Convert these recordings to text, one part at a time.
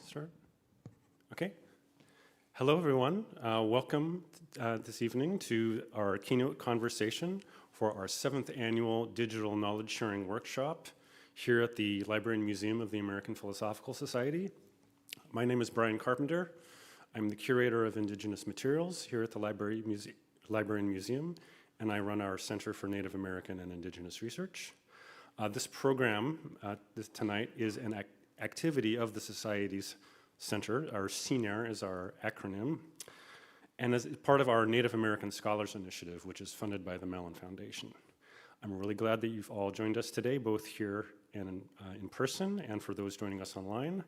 start? Okay. Hello, everyone. Welcome this evening to our keynote conversation for our 7th annual Digital Knowledge Sharing Workshop here at the Library and Museum of the American Philosophical Society. My name is Brian Carpenter. I'm the curator of Indigenous Materials here at the Library and Museum, and I run our Center for Native American and Indigenous Research. This program tonight is an activity of the Society's Center. Our CNAR is our acronym, and as part of our Native American Scholars Initiative, which is funded by the Mellon Foundation. I'm really glad that you've all joined us today, both here and in person, and for those joining us online.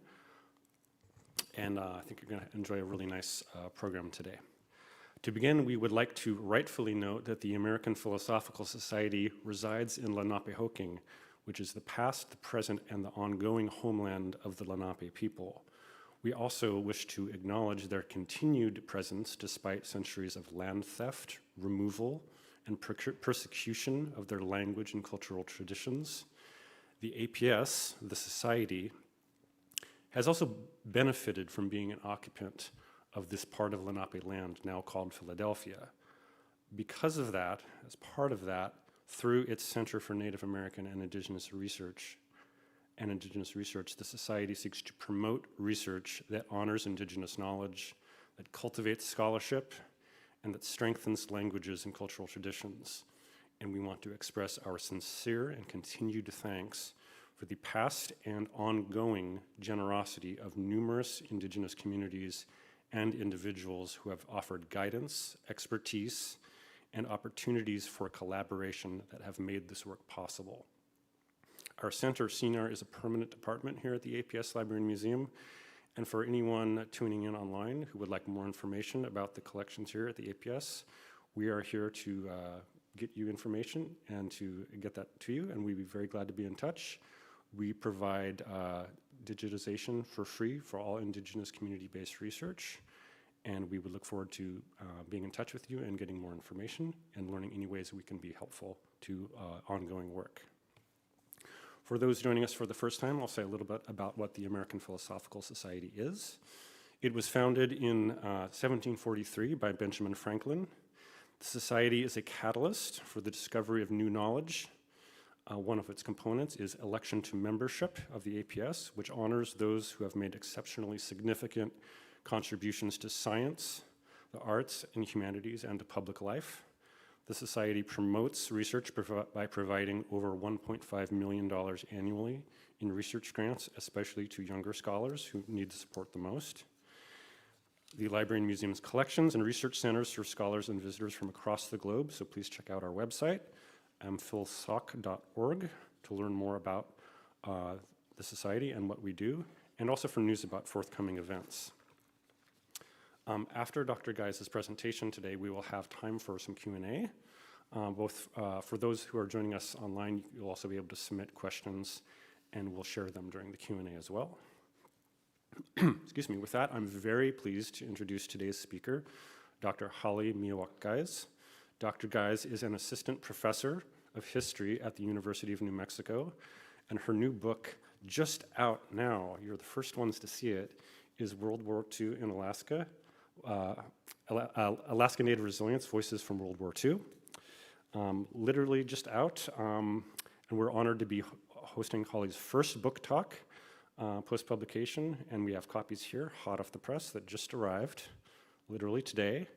And I think you're going to enjoy a really nice program today. To begin, we would like to rightfully note that the American Philosophical Society resides in Lenapehoking, which is the past, the present, and the ongoing homeland of the Lenape people. We also wish to acknowledge their continued presence despite centuries of land theft, removal, and persecution of their language and cultural traditions. The APS, the Society, has also benefited from being an occupant of this part of Lenape land now called Philadelphia. Because of that, as part of that, through its Center for Native American and Indigenous Research, the Society seeks to promote research that honors Indigenous knowledge, that cultivates scholarship, and that strengthens languages and cultural traditions. And we want to express our sincere and continued thanks for the past and ongoing generosity of numerous Indigenous communities and individuals who have offered guidance, expertise, and opportunities for collaboration that have made this work possible. Our center, CNAR, is a permanent department here at the APS Library and Museum, and for anyone tuning in online who would like more information about the collections here at the APS, we are here to get you information and to get that to you, and we'd be very glad to be in touch. We provide digitization for free for all Indigenous community-based research, and we would look forward to being in touch with you and getting more information and learning any ways we can be helpful to ongoing work. For those joining us for the first time, I'll say a little bit about what the American Philosophical Society is. It was founded in 1743 by Benjamin Franklin. The Society is a catalyst for the discovery of new knowledge. One of its components is election to membership of the APS, which honors those who have made exceptionally significant contributions to science, the arts and humanities, and to public life. The Society promotes research by providing over $1.5 million annually in research grants, especially to younger scholars who need the support the most. The Library and Museum's collections and research centers serve scholars and visitors from across the globe, so please check out our website, mphilsoc.org, to learn more about the Society and what we do, and also for news about forthcoming events. After Dr. Guise's presentation today, we will have time for some Q&A. Both for those who are joining us online, you'll also be able to submit questions, and we'll share them during the Q&A as well. Excuse me. With that, I'm very pleased to introduce today's speaker, Dr. Holly Miowak Guise. Dr. Guise is an assistant professor of history at the University of New Mexico, and her new book, just out now, you're the first ones to see it, is World War II in Alaska, Alaska Native Resilience, Voices from World War II. Literally just out, and we're honored to be hosting Holly's first book talk post-publication, and we have copies here, hot off the press, that just arrived, literally today,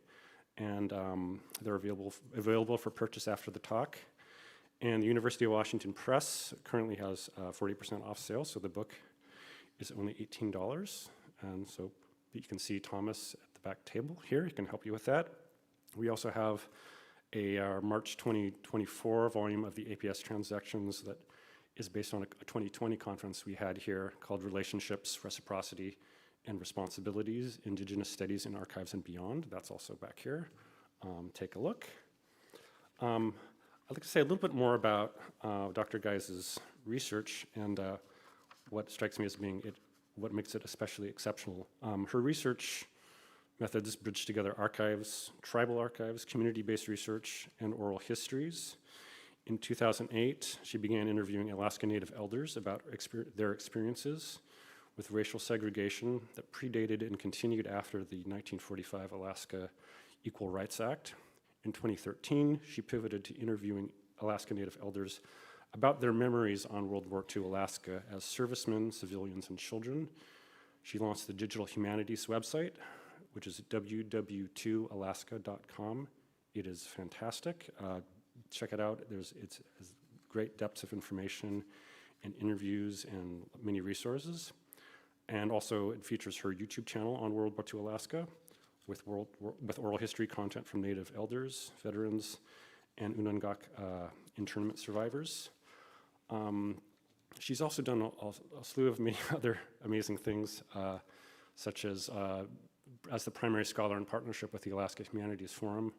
and they're available for purchase after the talk. And the University of Washington Press currently has 40% off sale, so the book is only $18, and so you can see Thomas at the back table here. He can help you with that. We also have a March 2024 volume of the APS Transactions that is based on a 2020 conference we had here called Relationships, Reciprocity, and Responsibilities, Indigenous Studies in Archives and Beyond. That's also back here. Take a look. I'd like to say a little bit more about Dr. Guise's research and what strikes me as being what makes it especially exceptional. Her research methods bridge together archives, tribal archives, community-based research, and oral histories. In 2008, she began interviewing Alaska Native elders about their experiences with racial segregation that predated and continued after the 1945 Alaska Equal Rights Act. In 2013, she pivoted to interviewing Alaska Native elders about their memories on World War II Alaska as servicemen, civilians, and children. She launched the Digital Humanities website, which is www.alaska.com. It is fantastic. Check it out. It's great depths of information and interviews and many resources. And also it features her YouTube channel on World War II Alaska with oral history content from Native elders, veterans, and Unangak internment survivors. She's also done a slew of many other amazing things, such as the primary scholar in partnership with the Alaska Humanities Forum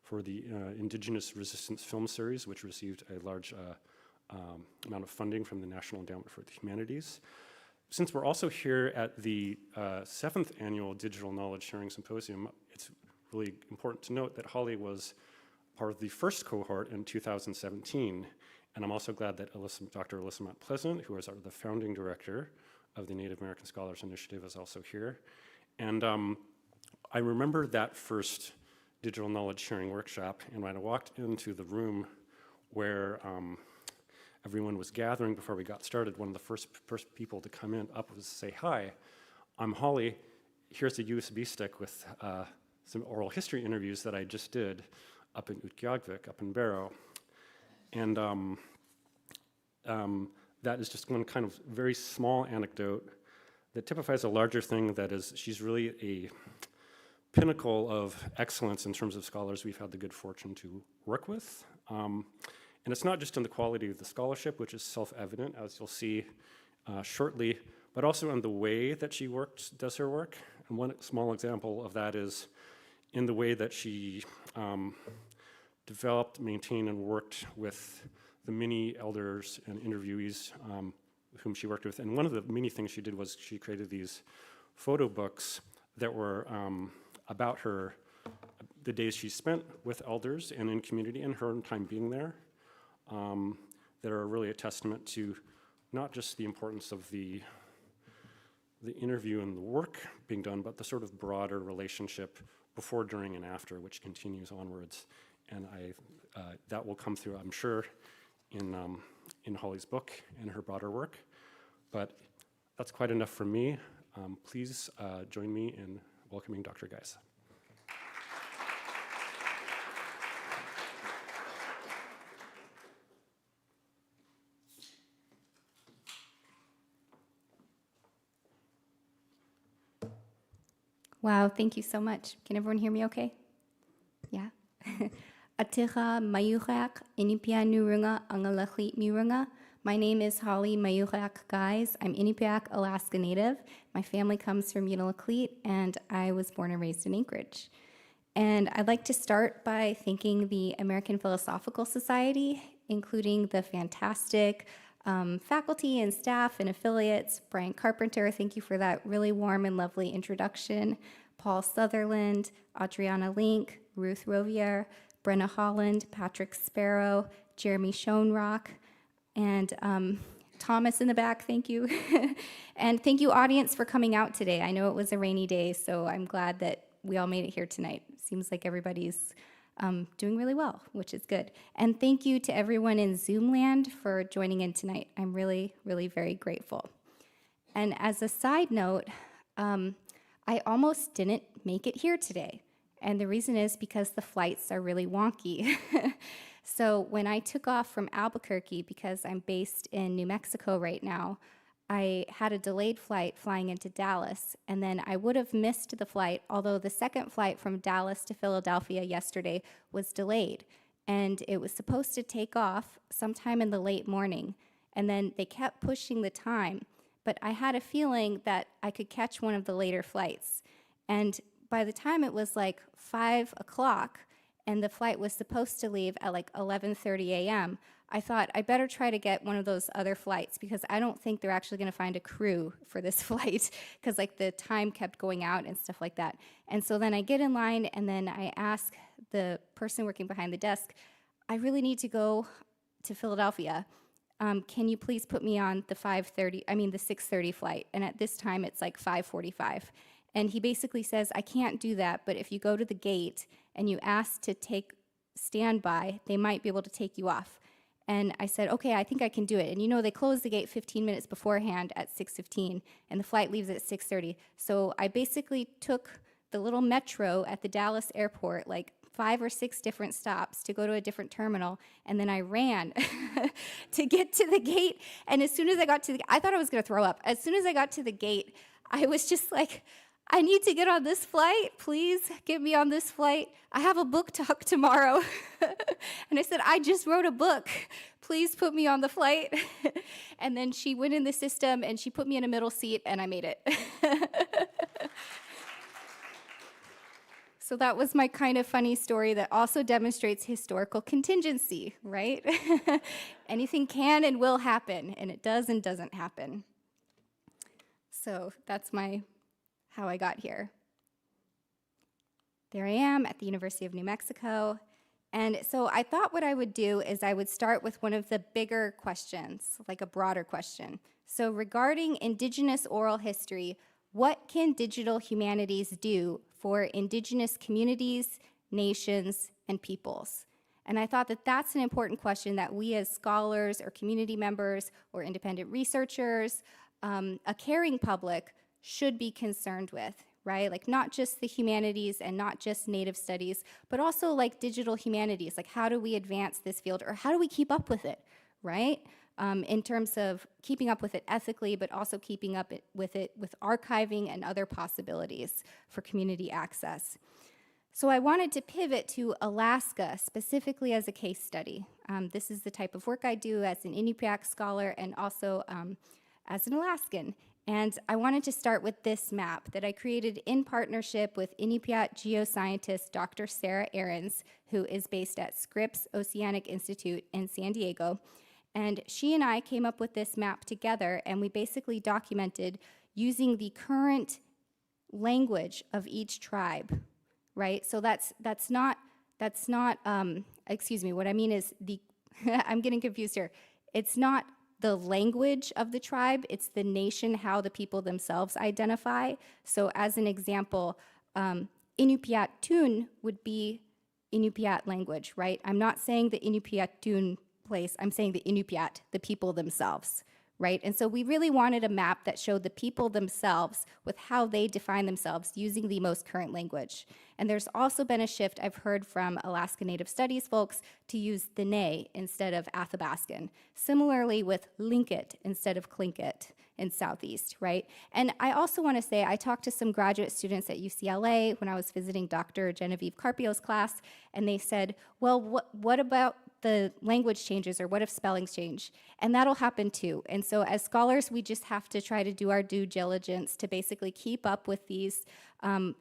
for the Indigenous Resistance film series, which received a large amount of funding from the National Endowment for the Humanities. Since we're also here at the 7th Annual Digital Knowledge Sharing Symposium, it's really important to note that Holly was part of the first cohort in 2017. And I'm also glad that Dr. Alyssa Mott Pleasant, who is the founding director of the Native American Scholars Initiative, is also here. And I remember that first digital knowledge sharing workshop, and when I walked into the room where everyone was gathering before we got started, one of the first people to come up was to say, "Hi, I'm Holly. Here's a USB stick with some oral history interviews that I just did up in Utqiagvik, up in Barrow." And that is just one kind of very small anecdote that typifies a larger thing that is, she's really a pinnacle of excellence in terms of scholars we've had the good fortune to work with. And it's not just in the quality of the scholarship, which is self-evident, as you'll see shortly, but also in the way that she does her work. And one small example of that is in the way that she developed, maintained, and worked with the many elders and interviewees whom she worked with. And one of the many things she did was she created these photo books that were about the days she spent with elders and in community and her time being there, that are really a testament to not just the importance of the interview and the work being done, but the sort of broader relationship before, during, and after, which continues onwards. And that will come through, I'm sure, in Holly's book and her broader work. But that's quite enough from me. Please join me in welcoming Dr. Guise. Wow, thank you so much. Can everyone hear me okay? Yeah. Atiha Miowak Inupiaq Nurunga Angalachlit Mirunga. My name is Holly Miowak Guise. I'm Inupiaq Alaska Native. My family comes from Unalakleet, and I was born and raised in Anchorage. And I'd like to start by thanking the American Philosophical Society, including the fantastic faculty and staff and affiliates. Brian Carpenter, thank you for that really warm and lovely introduction. Paul Sutherland, Adriana Link, Ruth Rovier, Brenna Holland, Patrick Sparrow, Jeremy Schoenrock, and Thomas in the back, thank you. And thank you, audience, for coming out today. I know it was a rainy day, so I'm glad that we all made it here tonight. Seems like everybody's doing really well, which is good. And thank you to everyone in Zoom land for joining in tonight. I'm really, really very grateful. And as a side note, I almost didn't make it here today. And the reason is because the flights are really wonky. So when I took off from Albuquerque, because I'm based in New Mexico right now, I had a delayed flight flying into Dallas, and then I would have missed the flight, although the second flight from Dallas to Philadelphia yesterday was delayed. And it was supposed to take off sometime in the late morning, and then they kept pushing the time. But I had a feeling that I could catch one of the later flights. And by the time it was like 5 o'clock, and the flight was supposed to leave at like 11:30 a.m., I thought I better try to get one of those other flights because I don't think they're actually going to find a crew for this flight because like the time kept going out and stuff like that. And so then I get in line and then I ask the person working behind the desk, I really need to go to Philadelphia. can you please put me on the 6:30 flight? And at this time, it's like 5:45. And he basically says, I can't do that, but if you go to the gate and you ask to take standby, they might be able to take you off. And I said, okay, I think I can do it. And you know, they close the gate 15 minutes beforehand at 6:15, and the flight leaves at 6:30. So I basically took the little metro at the Dallas airport, like 5 or 6 different stops to go to a different terminal, and then I ran to get to the gate. And as soon as I got to I thought I was gonna throw up. As soon as I got to the gate, I was just like, I need to get on this flight. Please get me on this flight. I have a book talk tomorrow. And I said, I just wrote a book. Please put me on the flight. And then she went in the system and she put me in a middle seat and I made it. So that was my kind of funny story that also demonstrates historical contingency, right? Anything can and will happen, and it does and doesn't happen. So that's how I got here. There I am at the University of New Mexico. And so I thought what I would do is I would start with one of the bigger questions, like a broader question. So regarding Indigenous oral history, what can digital humanities do for Indigenous communities, nations, and peoples? And I thought that that's an important question that we as scholars or community members or independent researchers, a caring public, should be concerned with, right? Like not just the humanities and not just Native studies, but also like digital humanities. Like how do we advance this field, or how do we keep up with it, right? In terms of keeping up with it ethically, but also keeping up with archiving and other possibilities for community access. So I wanted to pivot to Alaska, specifically as a case study. This is the type of work I do as an Inupiaq scholar and also as an Alaskan. And I wanted to start with this map that I created in partnership with Inupiaq geoscientist Dr. Sarah Ahrens, who is based at Scripps Oceanic Institute in San Diego. And she and I came up with this map together, and we basically documented using the current language of each tribe, right? So that's not, excuse me, what I mean is I'm getting confused here. It's not the language of the tribe, it's the nation, how the people themselves identify. So as an example, Inupiat Tun would be Inupiat language, right? I'm not saying the Inupiat Tun place, I'm saying the Inupiat, the people themselves, right? And so we really wanted a map that showed the people themselves with how they define themselves using the most current language. And there's also been a shift I've heard from Alaska Native Studies folks to use Dene instead of Athabascan. Similarly with Linkit instead of Tlingit in Southeast, right? And I also want to say I talked to some graduate students at UCLA when I was visiting Dr. Genevieve Carpio's class, and they said, well, what about the language changes, or what if spellings change? And that'll happen too. And so as scholars, we just have to try to do our due diligence to basically keep up with these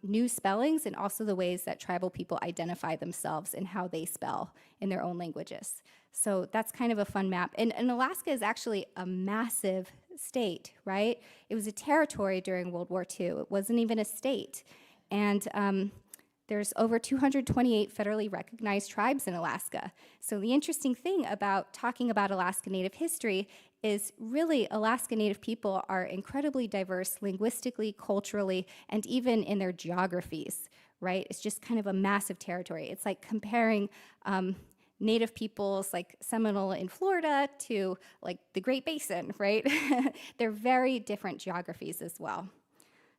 new spellings and also the ways that tribal people identify themselves and how they spell in their own languages. So that's kind of a fun map. And Alaska is actually a massive state, right? It was a territory during World War II. It wasn't even a state. And there's over 228 federally recognized tribes in Alaska. So the interesting thing about talking about Alaska Native history is really Alaska Native people are incredibly diverse linguistically, culturally, and even in their geographies, right? It's just kind of a massive territory. It's like comparing Native peoples like Seminole in Florida to like the Great Basin, right? They're very different geographies as well.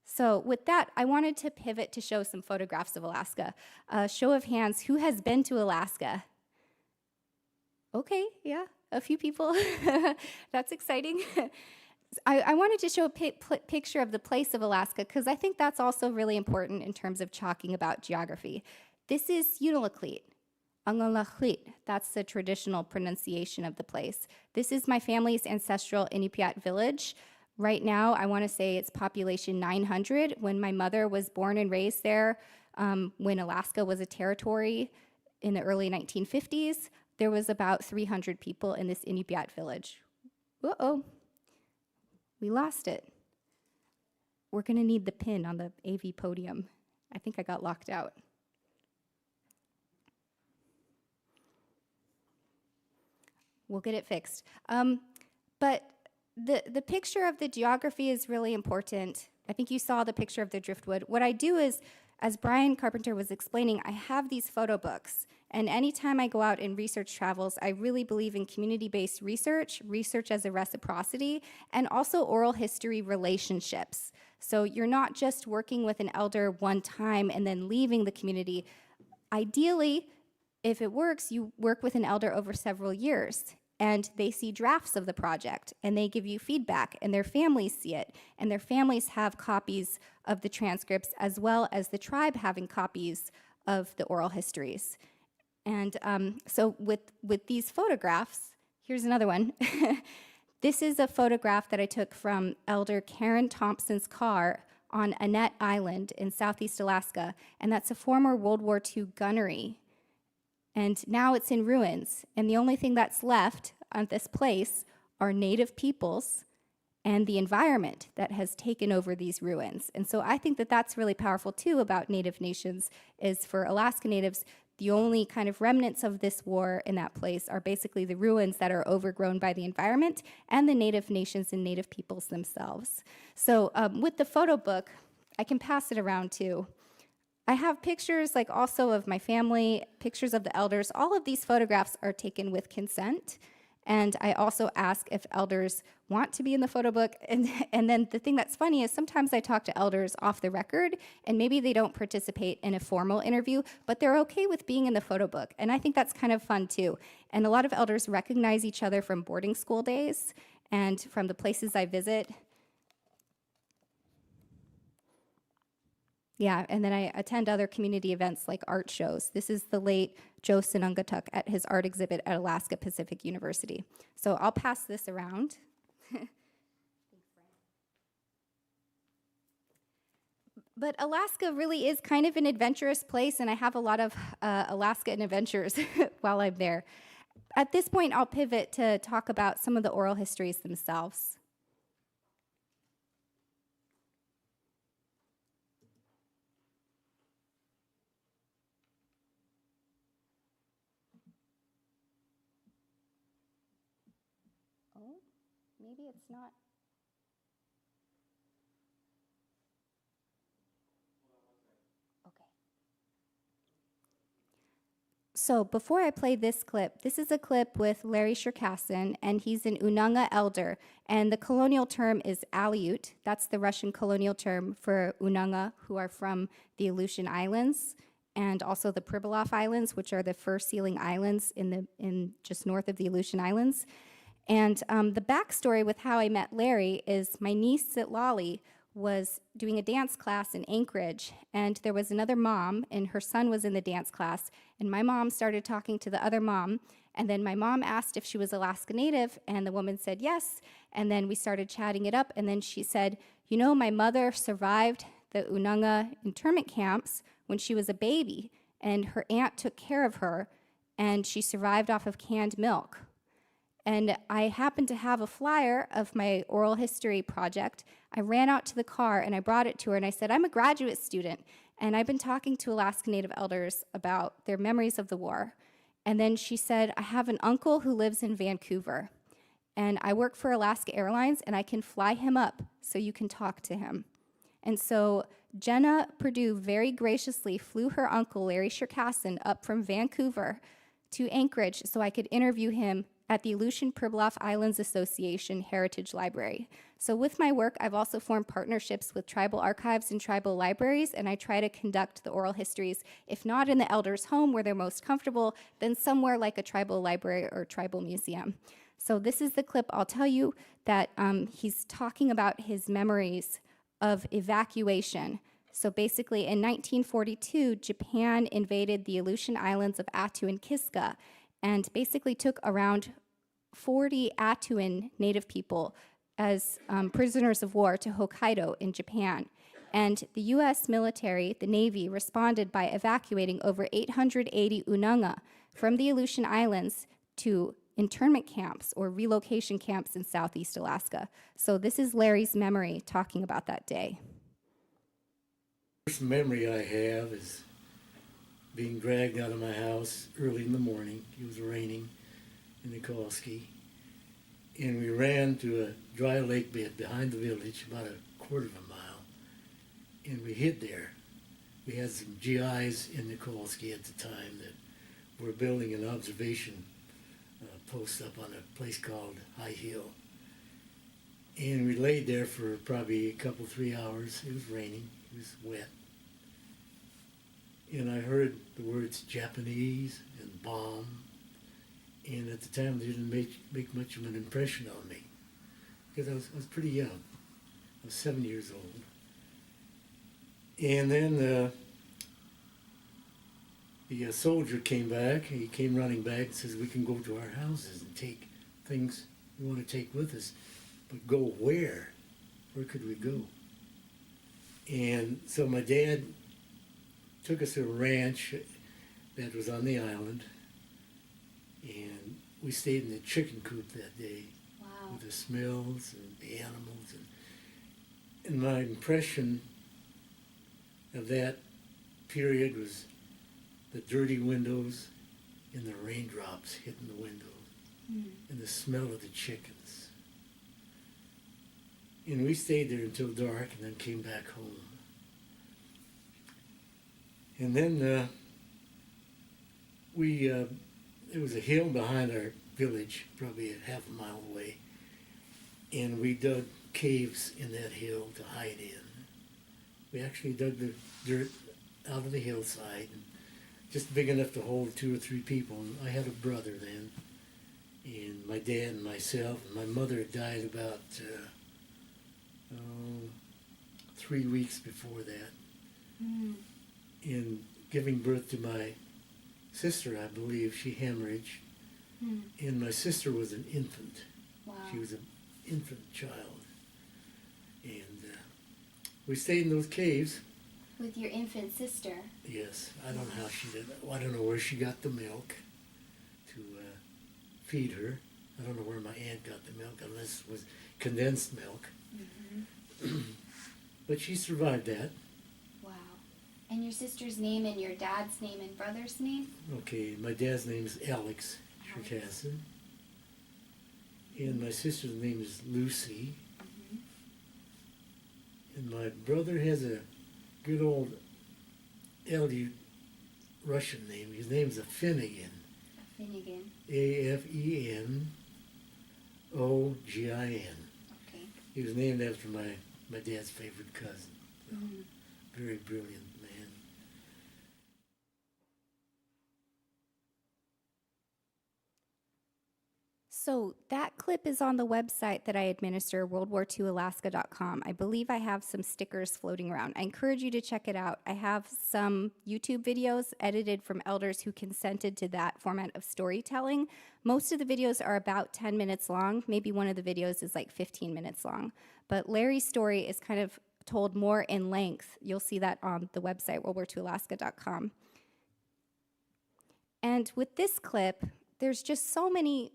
So with that, I wanted to pivot to show some photographs of Alaska. Show of hands, who has been to Alaska? Okay, yeah, a few people. That's exciting. I wanted to show a picture of the place of Alaska because I think that's also really important in terms of talking about geography. This is Unalakleet, Unalakleet. That's the traditional pronunciation of the place. This is my family's ancestral Inupiat village. Right now, I want to say it's population 900. When my mother was born and raised there, when Alaska was a territory in the early 1950s, there was about 300 people in this Inupiat village. Uh-oh, we lost it. We're going to need the pin on the AV podium. I think I got locked out. We'll get it fixed. But the picture of the geography is really important. I think you saw the picture of the driftwood. What I do is, as Brian Carpenter was explaining, I have these photo books. And anytime I go out in research travels, I really believe in community-based research, research as a reciprocity, and also oral history relationships. So you're not just working with an elder one time and then leaving the community. Ideally, if it works, you work with an elder over several years, and they see drafts of the project, and they give you feedback, and their families see it, and their families have copies of the transcripts, as well as the tribe having copies of the oral histories. And so with these photographs, here's another one. This is a photograph that I took from Elder Karen Thompson's car on Annette Island in Southeast Alaska, and that's a former World War II gunnery. And now it's in ruins, and the only thing that's left on this place are native peoples and the environment that has taken over these ruins. And so I think that that's really powerful too about Native nations, is for Alaska Natives, the only kind of remnants of this war in that place are basically the ruins that are overgrown by the environment and the Native nations and Native peoples themselves. So with the photo book, I can pass it around too. I have pictures like also of my family, pictures of the elders. All of these photographs are taken with consent. And I also ask if elders want to be in the photo book. And then the thing that's funny is sometimes I talk to elders off the record, and maybe they don't participate in a formal interview, but they're okay with being in the photo book. And I think that's kind of fun too. And a lot of elders recognize each other from boarding school days and from the places I visit. Yeah, and then I attend other community events like art shows. This is the late Joe Sinungatuk at his art exhibit at Alaska Pacific University. So I'll pass this around. But Alaska really is kind of an adventurous place, and I have a lot of Alaskan adventures while I'm there. At this point, I'll pivot to talk about some of the oral histories themselves. Oh, maybe it's not. Okay. So before I play this clip, this is a clip with Larry Cherkassin, and he's an Unanga elder. And the colonial term is Aleut. That's the Russian colonial term for Unanga, who are from the Aleutian Islands, and also the Pribilof Islands, which are the fur sealing islands in just north of the Aleutian Islands. And the backstory with how I met Larry is my niece Sitlali was doing a dance class in Anchorage, and there was another mom, and her son was in the dance class, and my mom started talking to the other mom, and then my mom asked if she was Alaska Native, and the woman said yes, and then we started chatting it up, and then she said, you know, my mother survived the Unanga internment camps when she was a baby, and her aunt took care of her, and she survived off of canned milk. And I happened to have a flyer of my oral history project. I ran out to the car and I brought it to her and I said, I'm a graduate student and I've been talking to Alaska Native elders about their memories of the war. And then she said, I have an uncle who lives in Vancouver and I work for Alaska Airlines and I can fly him up so you can talk to him. And so Jenna Purdue very graciously flew her uncle, Larry Cherkassin, up from Vancouver to Anchorage so I could interview him at the Aleutian Pribilof Islands Association Heritage Library. So with my work, I've also formed partnerships with tribal archives and tribal libraries, and I try to conduct the oral histories, if not in the elder's home where they're most comfortable, then somewhere like a tribal library or tribal museum. So this is the clip. I'll tell you that he's talking about his memories of evacuation. So basically, in 1942, Japan invaded the Aleutian Islands of Attu and Kiska, and basically took around 40 Attuan Native people as prisoners of war to Hokkaido in Japan. And the US military, the Navy, responded by evacuating over 880 Unanga from the Aleutian Islands to internment camps or relocation camps in Southeast Alaska. So this is Larry's memory talking about that day. First memory I have is being dragged out of my house early in the morning. It was raining in Nikoski. and we ran to a dry lake bed behind the village, about a quarter of a mile, and we hid there. We had some GIs in Nikolsky at the time that were building an observation post up on a place called High Hill. And we laid there for probably a couple, 3 hours. It was raining, it was wet. And I heard the words Japanese and bomb. And at the time, they didn't make much of an impression on me because I was pretty young. I was 7 years old. And then the soldier came back. He came running back and says, "We can go to our houses and take things we want to take with us, but go where? Where could we go?" And so my dad took us to a ranch that was on the island, and we stayed in the chicken coop that day. Wow. With the smells and the animals. And my impression of that period was the dirty windows and the raindrops hitting the windows and the smell of the chickens. And we stayed there until dark and then came back home. And then there was a hill behind our village, probably a half a mile away, and we dug caves in that hill to hide in. We actually dug the dirt out of the hillside, just big enough to hold 2 or 3 people. And I had a brother then, and my dad and myself, and my mother had died about 3 weeks before that. In giving birth to my sister, I believe, she hemorrhaged, and my sister was an infant. Wow. She was an infant child. And we stayed in those caves. With your infant sister. Yes, I don't know how she did it. I don't know where she got the milk to feed her. I don't know where my aunt got the milk, unless it was condensed milk. But she survived that. Wow. And your sister's name and your dad's name and brother's name? Okay, my dad's name is Alex Shrikassin. And my sister's name is Lucy. And my brother has a good old Aleut Russian name. His name's Finnegan. Finnegan. Afenougin. Okay. He was named after my dad's favorite cousin. So, very brilliant man. So that clip is on the website that I administer, WorldWar2Alaska.com. I believe I have some stickers floating around. I encourage you to check it out. I have some YouTube videos edited from elders who consented to that format of storytelling. Most of the videos are about 10 minutes long. Maybe one of the videos is like 15 minutes long. But Larry's story is kind of told more in length. You'll see that on the website, WorldWar2Alaska.com. And with this clip, there's so many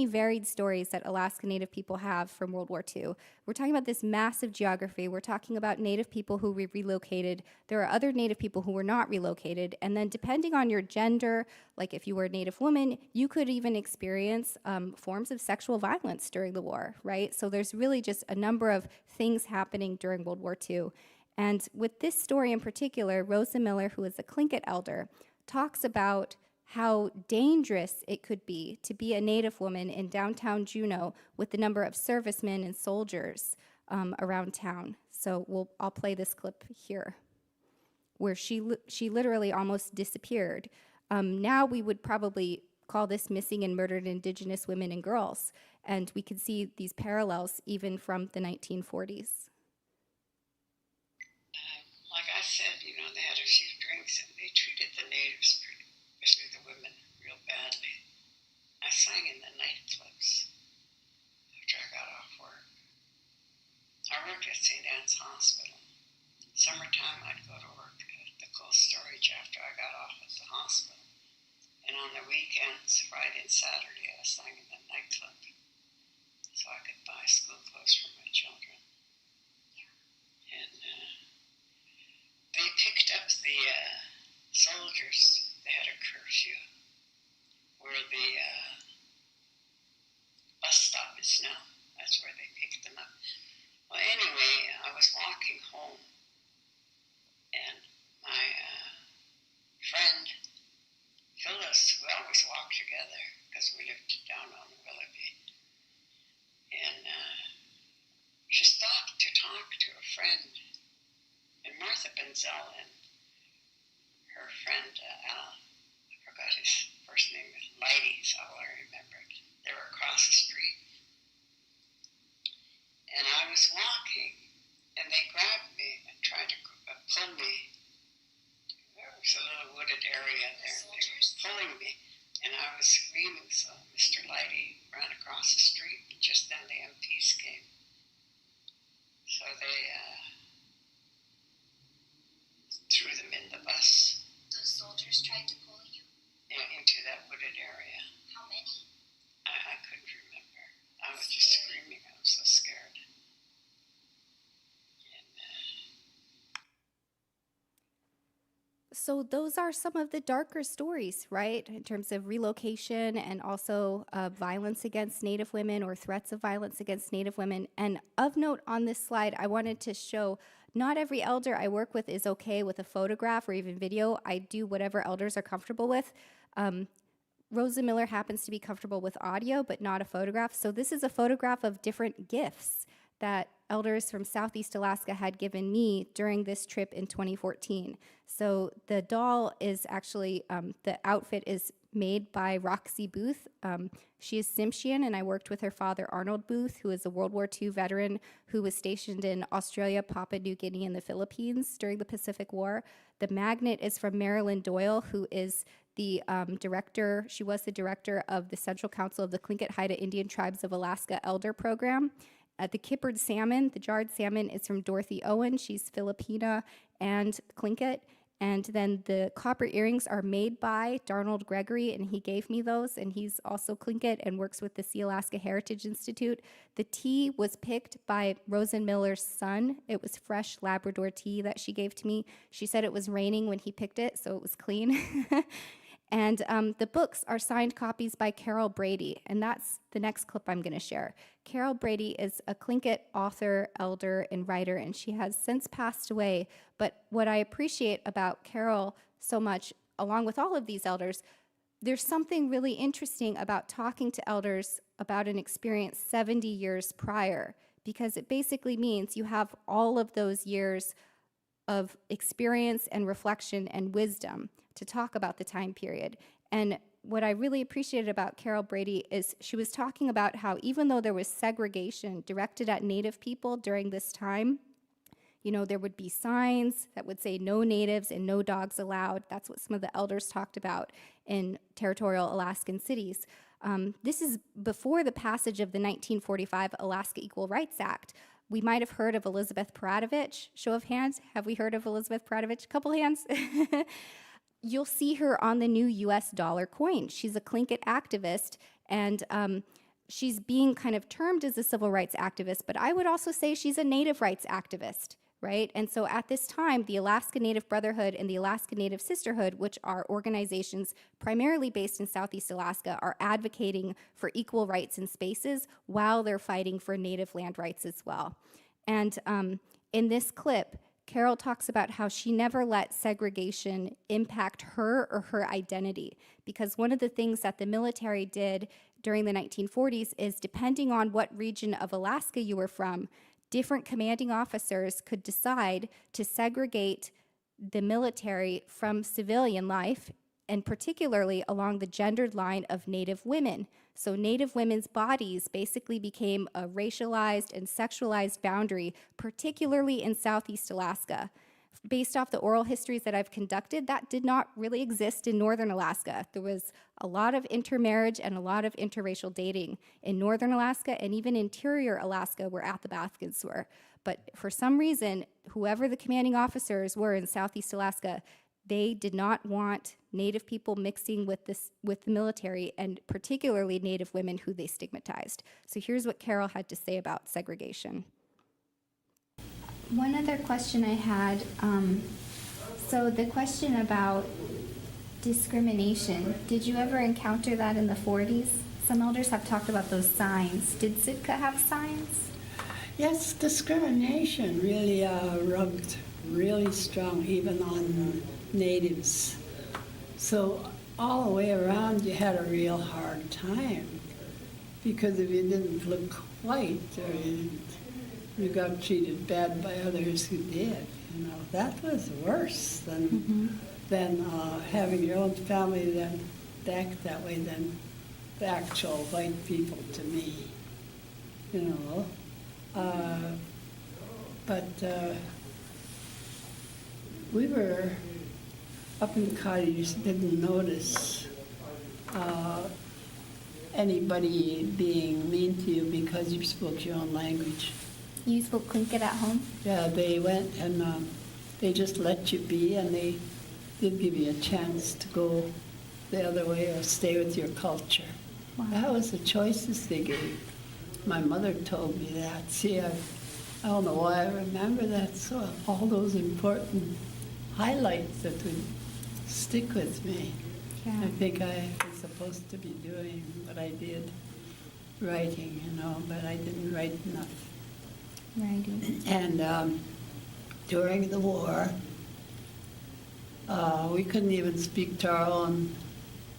varied stories that Alaska Native people have from World War II. We're talking about this massive geography. We're talking about Native people who were relocated. There are other Native people who were not relocated. And then depending on your gender, like if you were a Native woman, you could even experience forms of sexual violence during the war, right? So there's really just a number of things happening during World War II. And with this story in particular, Rosa Miller, who is a Tlingit elder, talks about how dangerous it could be to be a Native woman in downtown Juneau with the number of servicemen and soldiers around town. So I'll play this clip here, where she literally almost disappeared. Now we would probably call this missing and murdered Indigenous women and girls, and we can see these parallels even from the 1940s. Like I said, they had a few drinks and they treated the natives, especially the women, real badly. I sang in the nightclubs after I got off work. I worked at St. Anne's Hospital. Summertime, I'd go to work at the cold storage after I got off at the hospital. And on the weekends, Friday and Saturday, I sang in the nightclub so I could buy school clothes for my children. And they picked up the soldiers. They had a curfew where the bus stop Denzel and her friend, I forgot his first name, Lighty is all I remembered. They were across the street. And I was walking, and they grabbed me and tried to pull me. There was a little wooded area there, and they were pulling me. And I was screaming, so Mr. Lighty ran across the street, and just then the MPs came. So they threw them in the bus. Those soldiers tried to pull you? Into that wooded area. How many? I couldn't remember. I was just screaming. I was so scared. So those are some of the darker stories, right, in terms of relocation and also violence against Native women or threats of violence against Native women. And of note on this slide, I wanted to show not every elder I work with is okay with a photograph or even video. I do whatever elders are comfortable with. Rosa Miller happens to be comfortable with audio, but not a photograph. So this is a photograph of different gifts that elders from Southeast Alaska had given me during this trip in 2014. So the doll is actually, the outfit is made by Roxy Booth. She is Tsimshian, and I worked with her father, Arnold Booth, who is a World War II veteran who was stationed in Australia, Papua New Guinea, and the Philippines during the Pacific War. The magnet is from Marilyn Doyle, who is the director. She was the director of the Central Council of the Tlingit Haida Indian Tribes of Alaska Elder Program. The kippered salmon, the jarred salmon, is from Dorothy Owen. She's Filipina and Tlingit. And then the copper earrings are made by Darnold Gregory, and he gave me those, and he's also Tlingit and works with the Sea Alaska Heritage Institute. The tea was picked by Rosa Miller's son. It was fresh Labrador tea that she gave to me. She said it was raining when he picked it, so it was clean. And the books are signed copies by Carol Brady, and that's the next clip I'm going to share. Carol Brady is a Tlingit author, elder, and writer, and she has since passed away. But what I appreciate about Carol so much, along with all of these elders, there's something really interesting about talking to elders about an experience 70 years prior, because it basically means you have all of those years of experience and reflection and wisdom to talk about the time period. And what I really appreciated about Carol Brady is she was talking about how even though there was segregation directed at Native people during this time, you know, there would be signs that would say no natives and no dogs allowed. That's what some of the elders talked about in territorial Alaskan cities. This is before the passage of the 1945 Alaska Equal Rights Act. We might have heard of Elizabeth Paradovich. Show of hands, have we heard of Elizabeth Paradovich? A couple hands. You'll see her on the new US dollar coin. She's a Tlingit activist, and she's being kind of termed as a civil rights activist, but I would also say she's a Native rights activist, right? And so at this time, the Alaska Native Brotherhood and the Alaska Native Sisterhood, which are organizations primarily based in Southeast Alaska, are advocating for equal rights and spaces while they're fighting for Native land rights as well. And in this clip, Carol talks about how she never let segregation impact her or her identity, because one of the things that the military did during the 1940s is, depending on what region of Alaska you were from, different commanding officers could decide to segregate the military from civilian life, and particularly along the gendered line of Native women. So Native women's bodies basically became a racialized and sexualized boundary, particularly in Southeast Alaska. Based off the oral histories that I've conducted, that did not really exist in Northern Alaska. There was a lot of intermarriage and a lot of interracial dating in Northern Alaska, and even interior Alaska where Athabascans were. But for some reason, whoever the commanding officers were in Southeast Alaska, they did not want Native people mixing with the military, and particularly Native women who they stigmatized. So here's what Carol had to say about segregation. One other question I had, so the question about discrimination, did you ever encounter that in the 40s? Some elders have talked about those signs. Did Sitka have signs? Yes, discrimination really rubbed really strong, even on natives. So all the way around, you had a real hard time, because if you didn't look white, or you got treated bad by others who did. You know, that was worse than having your own family then act that way than the actual white people to me. You know, but we were up in the cottage, didn't notice anybody being mean to you because you spoke your own language. You spoke Tlingit at home? Yeah, they went and they just let you be, and they did give you a chance to go the other way or stay with your culture. Wow. That was the choices they gave. My mother told me that. See, I don't know why I remember that. So all those important highlights that would stick with me. Yeah. I think I was supposed to be doing what I did, writing, you know, but I didn't write enough. Writing. And during the war, we couldn't even speak to our own.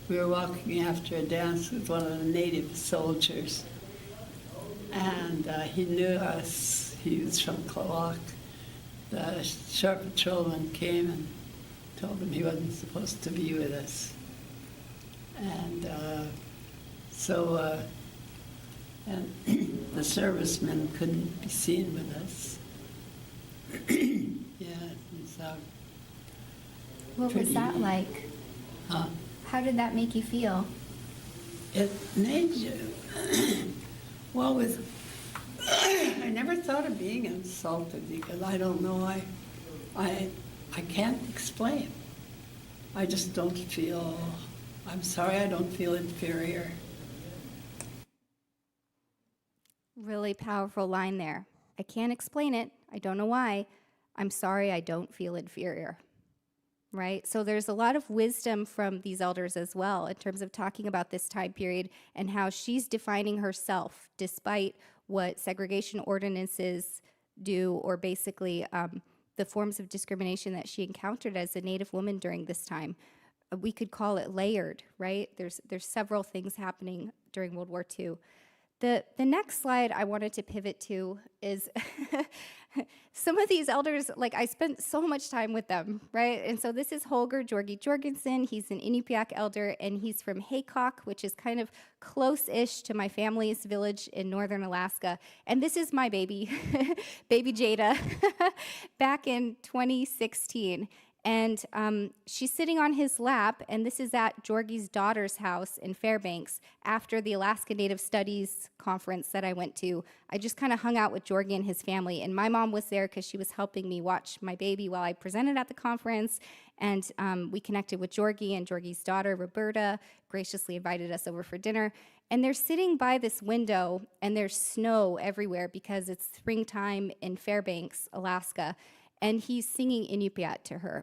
We were walking after a dance with one of the native soldiers, and he knew us. He was from Miowak. The shore patrolman came and told him he wasn't supposed to be with us. And and the servicemen couldn't be seen with us. Yeah, it was What was that like? How did that make you feel? it made you, well, I never thought of being insulted because I don't know, I can't explain. I just don't feel, I'm sorry, I don't feel inferior. Really powerful line there. I can't explain it. I don't know why. I'm sorry, I don't feel inferior. Right? So there's a lot of wisdom from these elders as well in terms of talking about this time period and how she's defining herself despite what segregation ordinances do, or basically the forms of discrimination that she encountered as a Native woman during this time. We could call it layered, right? There's several things happening during World War II. The next slide I wanted to pivot to is some of these elders, like I spent so much time with them, right? And so this is Holger Georgi Jorgensen. He's an Inupiaq elder, and he's from Haycock, which is kind of close-ish to my family's village in northern Alaska. And this is my baby, baby Jada, back in 2016. And she's sitting on his lap, and this is at Georgie's daughter's house in Fairbanks after the Alaska Native Studies conference that I went to. I just kind of hung out with Georgie and his family, and my mom was there because she was helping me watch my baby while I presented at the conference, and we connected with Georgie, and Georgie's daughter, Roberta, graciously invited us over for dinner. And they're sitting by this window, and there's snow everywhere because it's springtime in Fairbanks, Alaska. And he's singing Inupiat to her.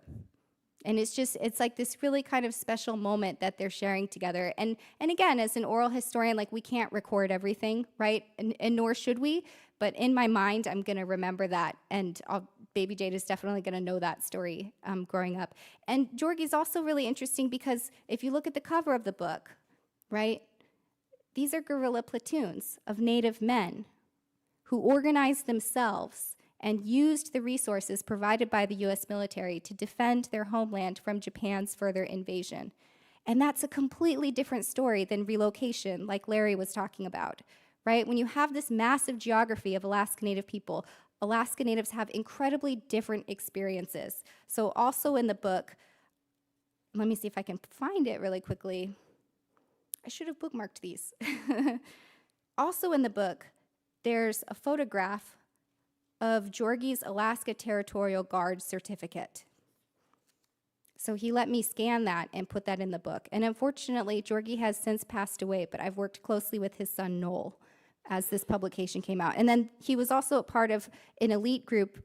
And it's like this really kind of special moment that they're sharing together. And again, as an oral historian, like we can't record everything, right? And nor should we. But in my mind, I'm going to remember that. And Baby Jade is definitely going to know that story growing up. And Georgie's also really interesting because if you look at the cover of the book, right? These are guerrilla platoons of Native men who organized themselves and used the resources provided by the U.S. military to defend their homeland from Japan's further invasion. And that's a completely different story than relocation, like Larry was talking about, right? When you have this massive geography of Alaska Native people, Alaska Natives have incredibly different experiences. So also in the book, let me see if I can find it really quickly. I should have bookmarked these. Also in the book, there's a photograph of Georgie's Alaska Territorial Guard certificate. So he let me scan that and put that in the book. And unfortunately, Georgie has since passed away, but I've worked closely with his son, Noel, as this publication came out. And then he was also a part of an elite group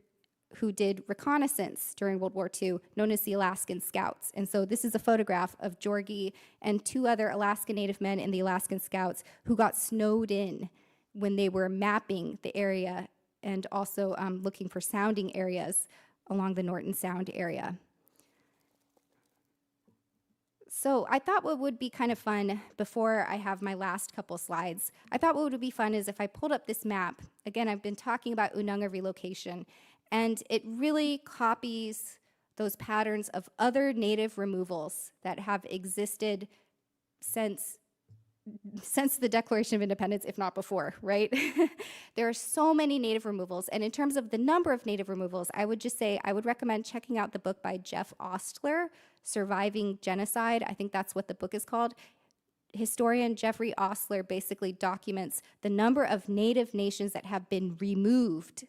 who did reconnaissance during World War II, known as the Alaskan Scouts. And so this is a photograph of Georgie and two other Alaska Native men in the Alaskan Scouts who got snowed in when they were mapping the area and also looking for sounding areas along the Norton Sound area. So I thought what would be kind of fun, before I have my last couple slides, I thought what would be fun is if I pulled up this map. Again, I've been talking about Ununga relocation, And it really copies those patterns of other native removals that have existed since the Declaration of Independence, if not before, right? There are so many native removals. And in terms of the number of native removals, I would just say I would recommend checking out the book by Jeff Ostler, Surviving Genocide. I think that's what the book is called. Historian Jeffrey Ostler basically documents the number of native nations that have been removed,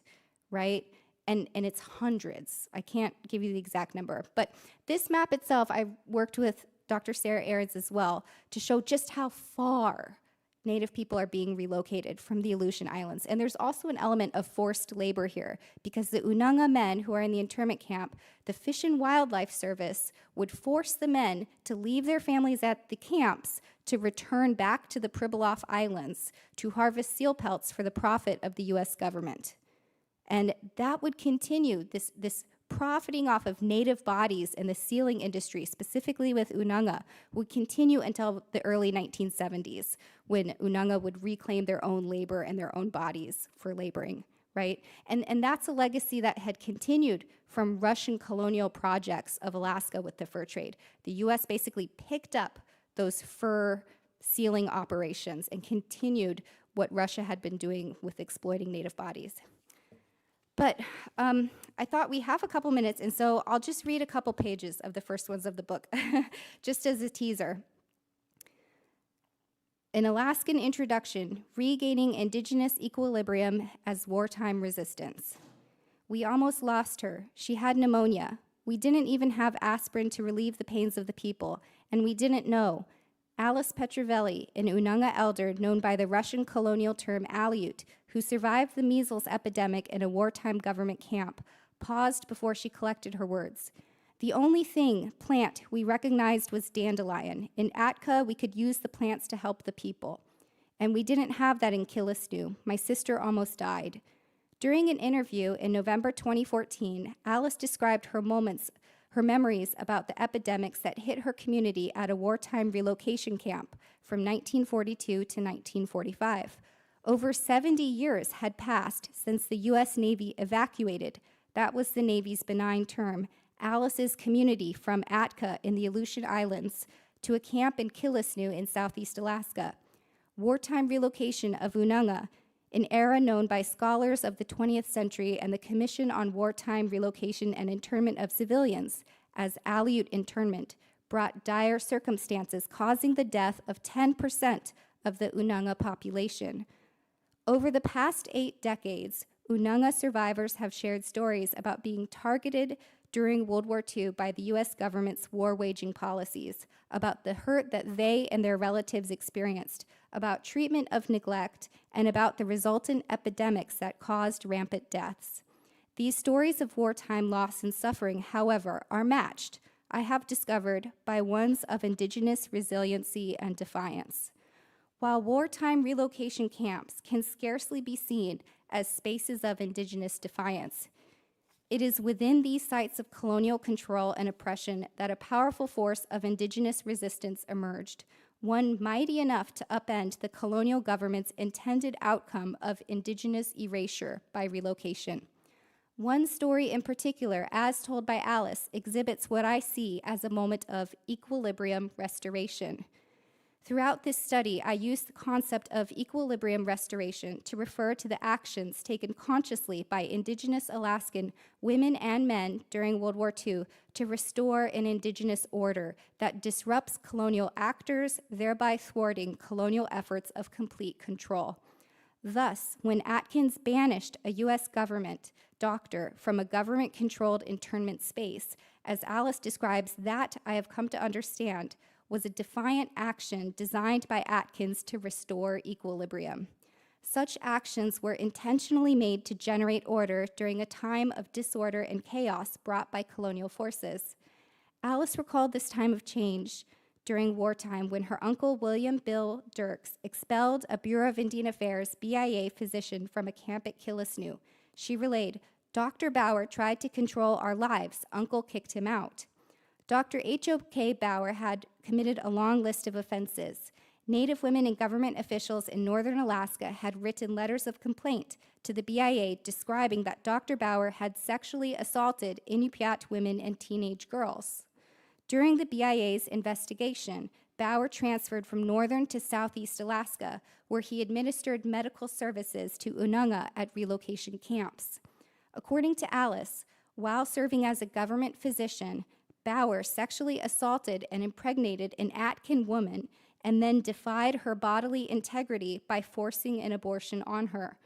right? And it's hundreds. I can't give you the exact number. But this map itself, I worked with Dr. Sarah Ahrens as well to show just how far Native people are being relocated from the Aleutian Islands. And there's also an element of forced labor here because the Unanga men who are in the internment camp, the Fish and Wildlife Service would force the men to leave their families at the camps to return back to the Pribilof Islands to harvest seal pelts for the profit of the US government. And that would continue, this profiting off of native bodies in the sealing industry, specifically with Unanga, would continue until the early 1970s, when Unanga would reclaim their own labor and their own bodies for laboring, right? And that's a legacy that had continued from Russian colonial projects of Alaska with the fur trade. The US basically picked up those fur sealing operations and continued what Russia had been doing with exploiting native bodies. But I thought we have a couple minutes, and so I'll just read a couple pages of the first ones of the book, just as a teaser. An Alaskan Introduction, Regaining Indigenous Equilibrium as Wartime Resistance. We almost lost her. She had pneumonia. We didn't even have aspirin to relieve the pains of the people, and we didn't know. Alice Petrovelli, an Unanga elder known by the Russian colonial term Aleut, who survived the measles epidemic in a wartime government camp, paused before she collected her words. The only plant we recognized was dandelion. In Atka, we could use the plants to help the people. And we didn't have that in Killisnoo. My sister almost died. During an interview in November 2014, Alice described her memories about the epidemics that hit her community at a wartime relocation camp from 1942 to 1945. Over 70 years had passed since the U.S. Navy evacuated, that was the Navy's benign term, Alice's community from Atka in the Aleutian Islands to a camp in Killisnoo in southeast Alaska. Wartime relocation of Unanga, an era known by scholars of the 20th century and the Commission on Wartime Relocation and Internment of Civilians as Aleut internment, brought dire circumstances causing the death of 10% of the Unanga population. Over the past 8 decades, Unanga survivors have shared stories about being targeted during World War II by the US government's war-waging policies, about the hurt that they and their relatives experienced, about treatment of neglect, and about the resultant epidemics that caused rampant deaths. These stories of wartime loss and suffering, however, are matched, I have discovered, by ones of Indigenous resiliency and defiance. While wartime relocation camps can scarcely be seen as spaces of Indigenous defiance, it is within these sites of colonial control and oppression that a powerful force of Indigenous resistance emerged, one mighty enough to upend the colonial government's intended outcome of Indigenous erasure by relocation. One story in particular, as told by Alice, exhibits what I see as a moment of equilibrium restoration. Throughout this study, I used the concept of equilibrium restoration to refer to the actions taken consciously by Indigenous Alaskan women and men during World War II to restore an Indigenous order that disrupts colonial actors, thereby thwarting colonial efforts of complete control. Thus, when Atkins banished a US government doctor from a government-controlled internment space, as Alice describes, that I have come to understand was a defiant action designed by Atkins to restore equilibrium. Such actions were intentionally made to generate order during a time of disorder and chaos brought by colonial forces. Alice recalled this time of change during wartime when her uncle William Bill Dirks expelled a Bureau of Indian Affairs BIA physician from a camp at Killisnoo. She relayed, "Dr. Bauer tried to control our lives. Uncle kicked him out." Dr. H.O.K. Bauer had committed a long list of offenses. Native women and government officials in northern Alaska had written letters of complaint to the BIA describing that Dr. Bauer had sexually assaulted Inupiat women and teenage girls. During the BIA's investigation, Bauer transferred from northern to southeast Alaska, where he administered medical services to Ununga at relocation camps. According to Alice, while serving as a government physician, Bauer sexually assaulted and impregnated an Atkin woman and then defied her bodily integrity by forcing an abortion on her.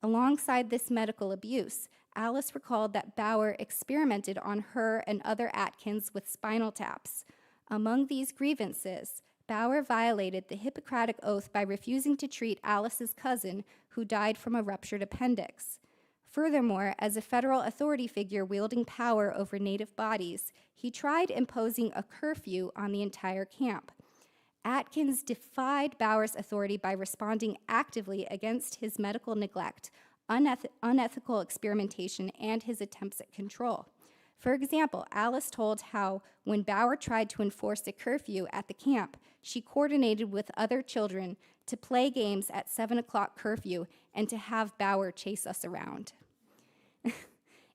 Alongside this medical abuse, Alice recalled that Bauer experimented on her and other Atkins with spinal taps. Among these grievances, Bauer violated the Hippocratic Oath by refusing to treat Alice's cousin, who died from a ruptured appendix. Furthermore, as a federal authority figure wielding power over Native bodies, he tried imposing a curfew on the entire camp. Atkins defied Bauer's authority by responding actively against his medical neglect, unethical experimentation, and his attempts at control. For example, Alice told how when Bauer tried to enforce a curfew at the camp, she coordinated with other children to play games at 7 o'clock curfew and to have Bauer chase us around.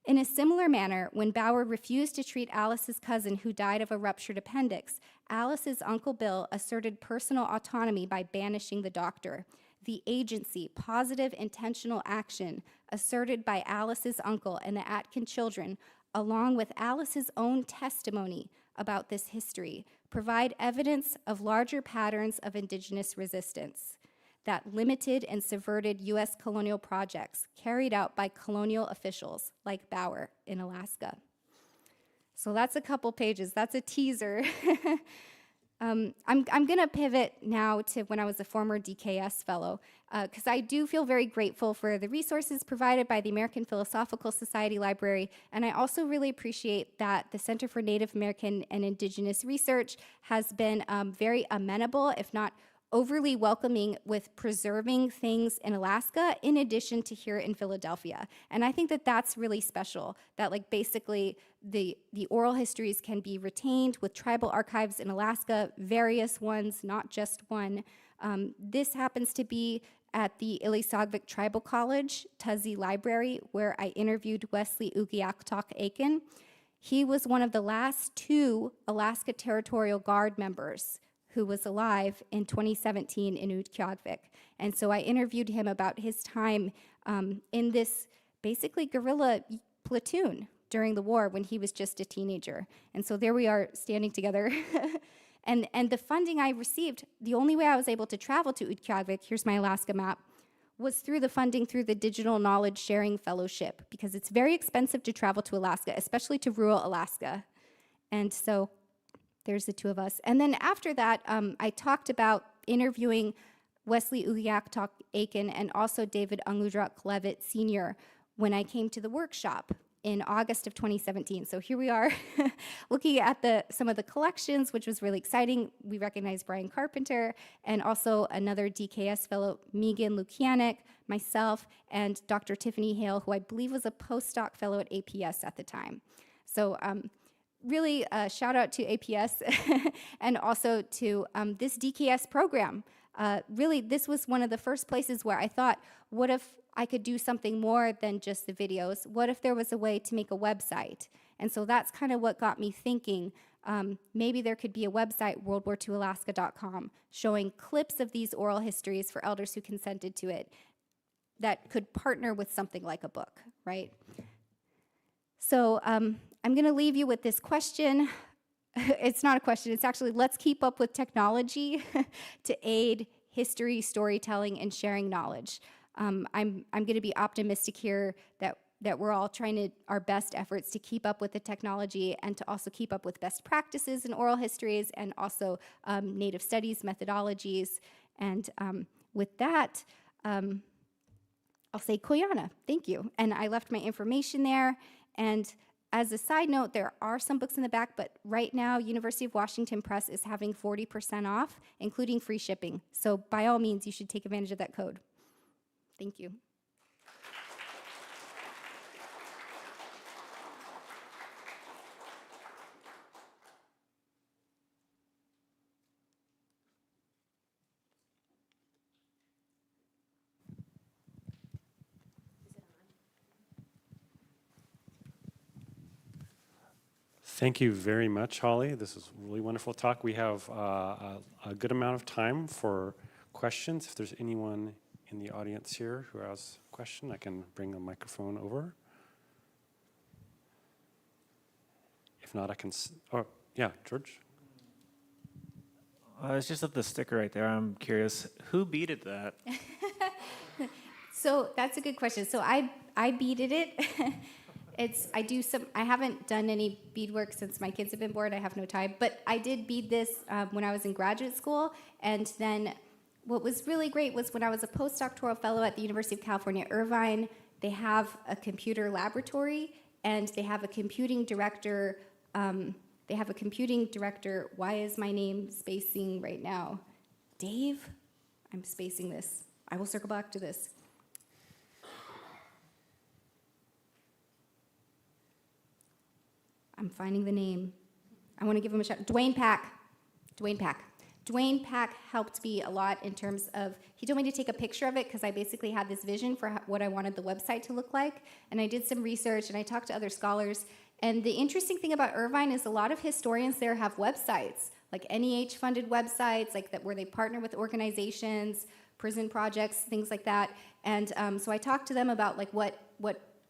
In a similar manner, when Bauer refused to treat Alice's cousin who died of a ruptured appendix, Alice's Uncle Bill asserted personal autonomy by banishing the doctor. The agency, positive intentional action asserted by Alice's uncle and the Atkin children, along with Alice's own testimony about this history, provide evidence of larger patterns of Indigenous resistance that limited and subverted U.S. colonial projects carried out by colonial officials like Bauer in Alaska. So that's a couple pages. That's a teaser. I'm going to pivot now to when I was a former DKS fellow, because I do feel very grateful for the resources provided by the American Philosophical Society Library, and I also really appreciate that the Center for Native American and Indigenous Research has been very amenable, if not overly welcoming, with preserving things in Alaska in addition to here in Philadelphia. And I think that that's really special, that like basically the oral histories can be retained with tribal archives in Alaska, various ones, not just one. This happens to be at the Ilisagvik Tribal College, Tuzzy Library, where I interviewed Wesley Ugiaktok Aiken. He was one of the last 2 Alaska Territorial Guard members who was alive in 2017 in Utqiagvik. And so I interviewed him about his time in this basically guerrilla platoon during the war when he was just a teenager. And so there we are standing together. and the funding I received, the only way I was able to travel to Utqiagvik, here's my Alaska map, was through the funding through the Digital Knowledge Sharing Fellowship, because it's very expensive to travel to Alaska, especially to rural Alaska. And so there's the 2 of us. And then after that, I talked about interviewing Wesley Ugiaktok Aiken and also David Angudrak Levitt Sr. when I came to the workshop in August of 2017. So here we are looking at some of the collections, which was really exciting. We recognized Brian Carpenter and also another DKS fellow, Megan Lukianek, myself, and Dr. Tiffany Hale, who I believe was a postdoc fellow at APS at the time. So really shout out to APS and also to this DKS program. Really, this was one of the first places where I thought, what if I could do something more than just the videos? What if there was a way to make a website? And so that's kind of what got me thinking, maybe there could be a website, worldwar2alaska.com, showing clips of these oral histories for elders who consented to it that could partner with something like a book, right? So I'm going to leave you with this question. It's not a question, it's actually, let's keep up with technology to aid history, storytelling, and sharing knowledge. I'm going to be optimistic here that we're all trying our best efforts to keep up with the technology and to also keep up with best practices in oral histories and also Native studies methodologies. And with that, I'll say Koyana, thank you. And I left my information there. And as a side note, there are some books in the back, but right now, University of Washington Press is having 40% off, including free shipping. So by all means, you should take advantage of that code. Thank you. Thank you very much, Holly. This is a really wonderful talk. We have a good amount of time for questions. If there's anyone in the audience here who has a question, I can bring the microphone over. If not, I can, oh, yeah, George? It's just at the sticker right there. I'm curious, who beaded that? So that's a good question. So I beaded it. I haven't done any beadwork since my kids have been born. I have no time, but I did bead this when I was in graduate school. And then what was really great was when I was a postdoctoral fellow at the University of California, Irvine, they have a computer laboratory and they have a computing director. Why is my name spacing right now? Dave? I'm spacing this. I will circle back to this. I'm finding the name. I want to give him a shout. Dwayne Pack. Dwayne Pack helped me a lot in terms of, he told me to take a picture of it because I basically had this vision for what I wanted the website to look like. And I did some research and I talked to other scholars. And the interesting thing about Irvine is a lot of historians there have websites, like NEH-funded websites, like that where they partner with organizations, prison projects, things like that. And so I talked to them about like what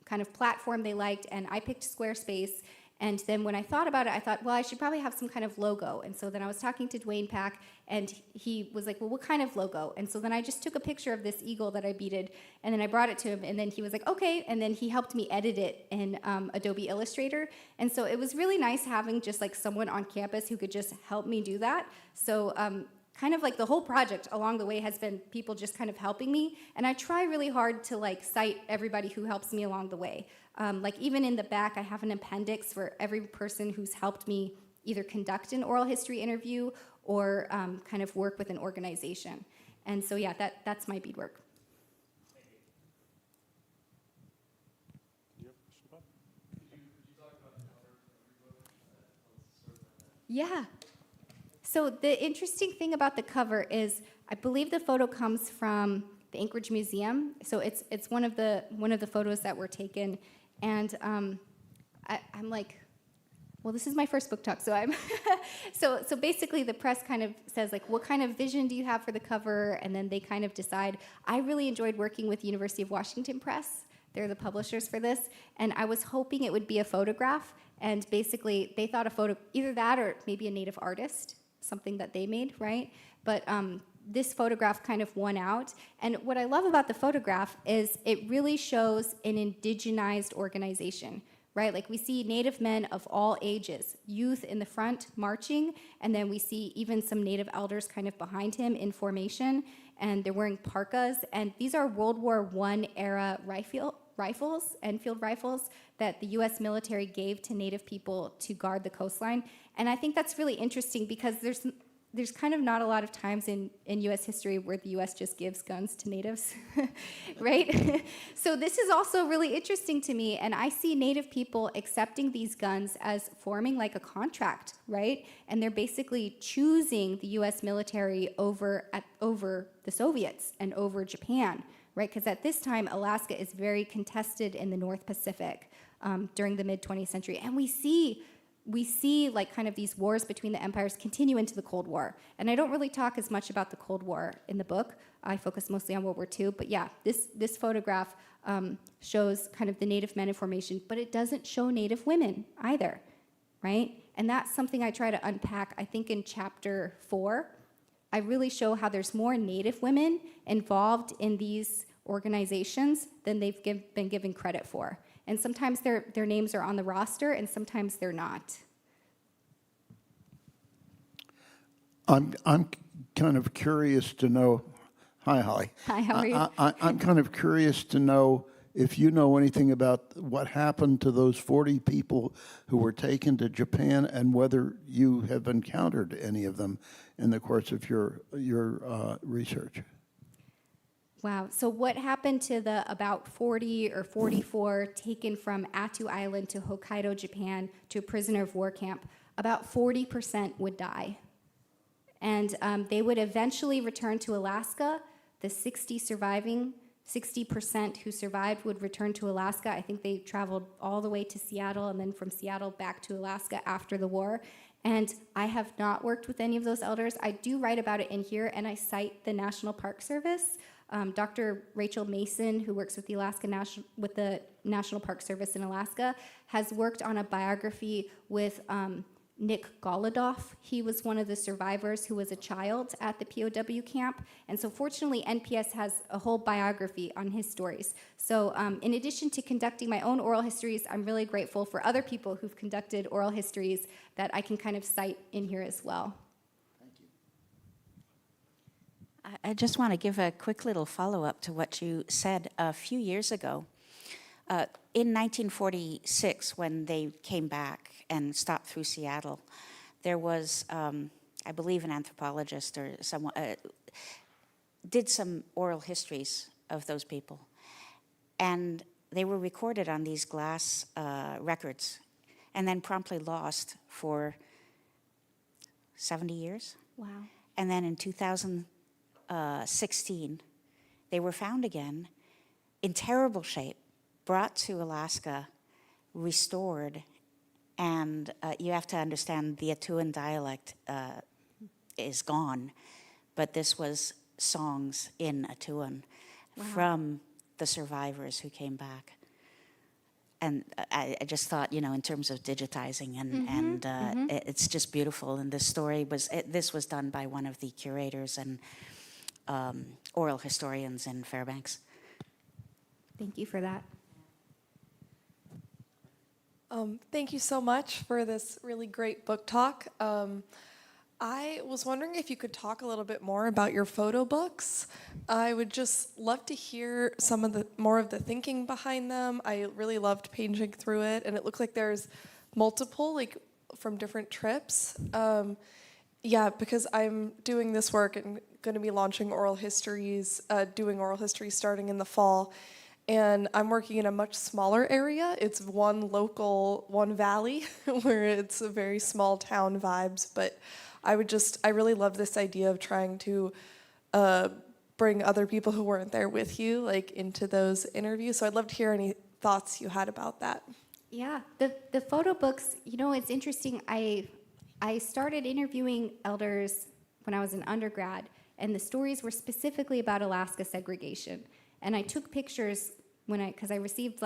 kind of platform they liked, and I picked Squarespace. And then when I thought about it, I thought, well, I should probably have some kind of logo. And so then I was talking to Dwayne Pack, and he was like, well, what kind of logo? And so then I just took a picture of this eagle that I beaded, and then I brought it to him, and then he was like, okay. And then he helped me edit it in Adobe Illustrator. And so it was really nice having just like someone on campus who could just help me do that. So kind of like the whole project along the way has been people just kind of helping me. And I try really hard to like cite everybody who helps me along the way. Like even in the back, I have an appendix for every person who's helped me either conduct an oral history interview or kind of work with an organization. And so yeah, that's my beadwork. Yeah. So the interesting thing about the cover is, I believe the photo comes from the Anchorage Museum. So it's one of the photos that were taken, and I'm like, well, this is my first book talk, so I'm so basically the press kind of says like, what kind of vision do you have for the cover, and then they kind of decide. I really enjoyed working with University of Washington Press. They're the publishers for this, and I was hoping it would be a photograph, and basically they thought a photo, either that or maybe a native artist, something that they made, right? But this photograph kind of won out. And what I love about the photograph is it really shows an indigenized organization, right? Like we see Native men of all ages, youth in the front marching, and then we see even some Native elders kind of behind him in formation, and they're wearing parkas. And these are World War I era rifles, Enfield rifles, that the US military gave to Native people to guard the coastline. And I think that's really interesting because there's kind of not a lot of times in US history where the US just gives guns to natives, right? So this is also really interesting to me, and I see Native people accepting these guns as forming like a contract, right? And they're basically choosing the US military over the Soviets and over Japan, right? Because at this time, Alaska is very contested in the North Pacific during the mid-20th century, and we see like kind of these wars between the empires continue into the Cold War. And I don't really talk as much about the Cold War in the book. I focus mostly on World War II. But yeah, this photograph shows kind of the Native men in formation, but it doesn't show Native women either, right? And that's something I try to unpack, I think, in chapter 4. I really show how there's more Native women involved in these organizations than they've been given credit for. And sometimes their names are on the roster, and sometimes they're not. I'm kind of curious to know. Hi, Holly. Hi, how are you? I'm kind of curious to know if you know anything about what happened to those 40 people who were taken to Japan, and whether you have encountered any of them in the course of your research. Wow. So what happened to the about 40 or 44 taken from Attu Island to Hokkaido, Japan, to a prisoner of war camp? About 40% would die. And they would eventually return to Alaska. The 60 surviving 60% who survived would return to Alaska. I think they traveled all the way to Seattle and then from Seattle back to Alaska after the war. And I have not worked with any of those elders. I do write about it in here, and I cite the National Park Service. Dr. Rachel Mason, who works with the National Park Service in Alaska, has worked on a biography with Nick Golodoff. He was one of the survivors who was a child at the POW camp. And so fortunately, NPS has a whole biography on his stories. So in addition to conducting my own oral histories, I'm really grateful for other people who've conducted oral histories that I can kind of cite in here as well. I just want to give a quick little follow-up to what you said a few years ago. In 1946, when they came back and stopped through Seattle, there was, I believe, an anthropologist or someone did some oral histories of those people. And they were recorded on these glass records and then promptly lost for 70 years. Wow. And then in 2016, they were found again in terrible shape, brought to Alaska, restored, and you have to understand the Atuan dialect is gone, but this was songs in Atuan from the survivors who came back. And I just thought, in terms of digitizing, and it's just beautiful. And this story this was done by one of the curators and oral historians in Fairbanks. Thank you for that. Thank you so much for this really great book talk. I was wondering if you could talk a little bit more about your photo books. I would just love to hear more of the thinking behind them. I really loved paging through it, and it looks like there's multiple, from different trips. Because I'm doing this work and going to be launching oral histories, doing oral histories starting in the fall. And I'm working in a much smaller area. It's one valley, where it's a very small town vibes. But I really love this idea of trying to bring other people who weren't there with you, into those interviews. So I'd love to hear any thoughts you had about that. Yeah, the photo books, it's interesting. I started interviewing elders when I was an undergrad, and the stories were specifically about Alaska segregation. And I took pictures because I received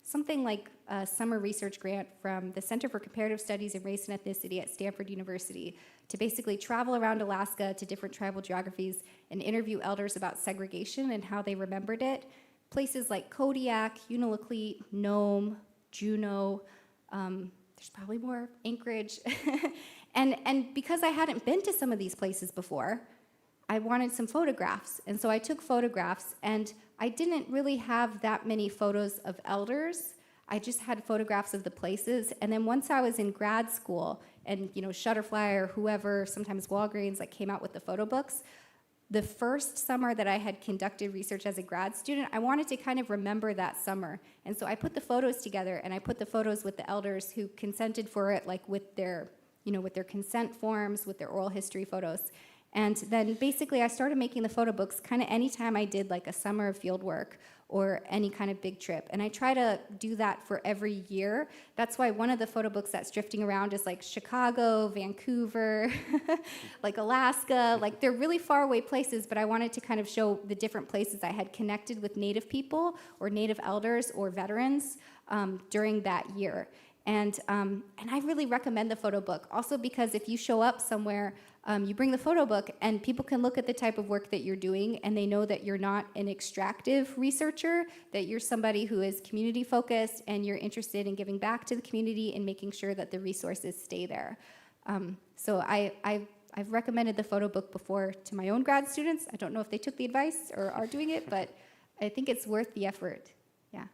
something like a summer research grant from the Center for Comparative Studies in Race and Ethnicity at Stanford University to basically travel around Alaska to different tribal geographies and interview elders about segregation and how they remembered it. Places like Kodiak, Unalakleet, Nome, Juneau, there's probably more, Anchorage. and because I hadn't been to some of these places before, I wanted some photographs. And so I took photographs, and I didn't really have that many photos of elders. I just had photographs of the places. And then once I was in grad school, and Shutterfly or whoever, sometimes Walgreens, came out with the photo books, the first summer that I had conducted research as a grad student, I wanted to kind of remember that summer. And so I put the photos together, and I put the photos with the elders who consented for it, with their consent forms, with their oral history photos. And then basically I started making the photo books kind of anytime I did a summer of field work or any kind of big trip. And I try to do that for every year. That's why one of the photo books that's drifting around is Chicago, Vancouver, Alaska. They're really far away places, but I wanted to kind of show the different places I had connected with Native people or Native elders or veterans during that year. And I really recommend the photo book, also because if you show up somewhere, you bring the photo book, and people can look at the type of work that you're doing, and they know that you're not an extractive researcher, that you're somebody who is community-focused, and you're interested in giving back to the community and making sure that the resources stay there. So I've recommended the photo book before to my own grad students. I don't know if they took the advice or are doing it, but I think it's worth the effort. Yeah.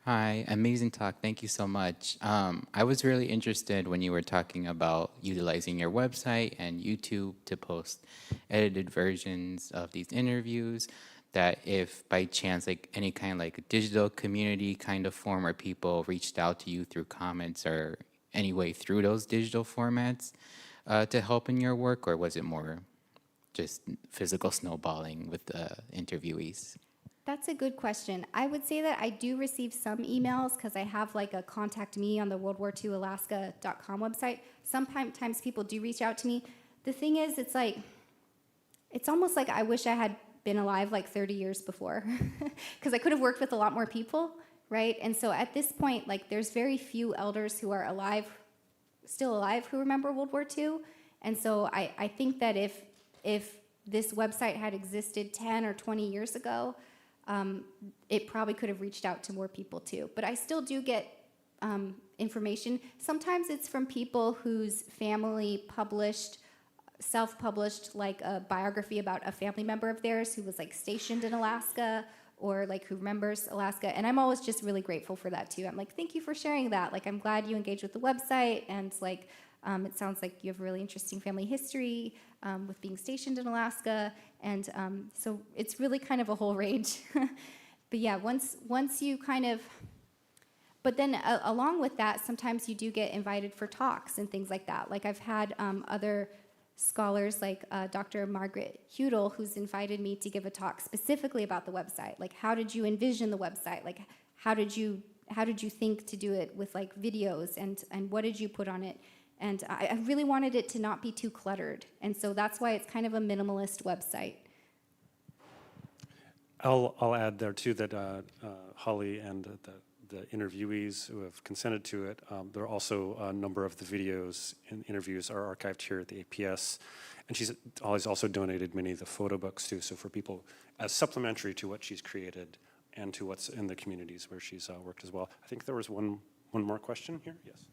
Hi, amazing talk. Thank you so much. I was really interested when you were talking about utilizing your website and YouTube to post edited versions of these interviews, that if by chance any kind of digital community kind of form where people reached out to you through comments or any way through those digital formats to help in your work, or was it more just physical snowballing with the interviewees? That's a good question. I would say that I do receive some emails because I have like a contact me on the WorldWar2Alaska.com website. Sometimes people do reach out to me. The thing is, it's almost like I wish I had been alive like 30 years before because I could have worked with a lot more people, right? And so at this point, like there's very few elders who are still alive who remember World War II. And so I think that if this website had existed 10 or 20 years ago, it probably could have reached out to more people too. But I still do get information. Sometimes it's from people whose family self-published like a biography about a family member of theirs who was like stationed in Alaska or like who remembers Alaska. And I'm always just really grateful for that too. I'm like, thank you for sharing that. Like, I'm glad you engaged with the website, and like, it sounds like you have really interesting family history with being stationed in Alaska. And so it's really kind of a whole range. But yeah, once you kind of, but then along with that, sometimes you do get invited for talks and things like that. Like I've had other scholars like Dr. Margaret Hudel, who's invited me to give a talk specifically about the website. Like, how did you envision the website? Like, how did you think to do it with like videos, and what did you put on it? And I really wanted it to not be too cluttered. And so that's why it's kind of a minimalist website. I'll add there too that Holly and the interviewees who have consented to it, there are also a number of the videos and interviews are archived here at the APS. And Holly's also donated many of the photo books too, so for people as supplementary to what she's created and to what's in the communities where she's worked as well. I think there was one more question here, yes.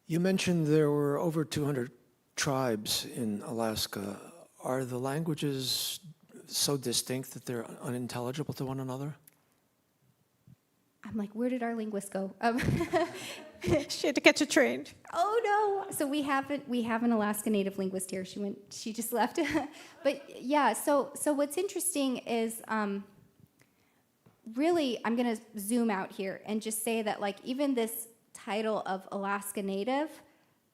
You mentioned there were over 200 tribes in Alaska. Are the languages so distinct that they're unintelligible to one another? I'm like, where did our linguist go? She had to catch a train. Oh no! So we have an Alaska Native linguist here. She just left. But yeah, so what's interesting is really, I'm gonna zoom out here and just say that like even this title of Alaska Native,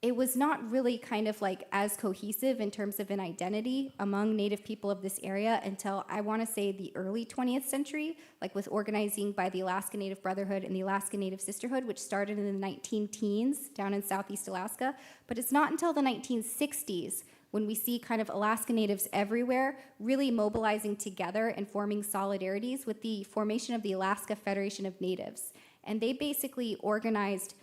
it was not really kind of like as cohesive in terms of an identity among Native people of this area until I want to say the early 20th century, like with organizing by the Alaska Native Brotherhood and the Alaska Native Sisterhood, which started in the 19-teens down in Southeast Alaska. But it's not until the 1960s when we see kind of Alaska Natives everywhere really mobilizing together and forming solidarities with the formation of the Alaska Federation of Natives. And they basically organized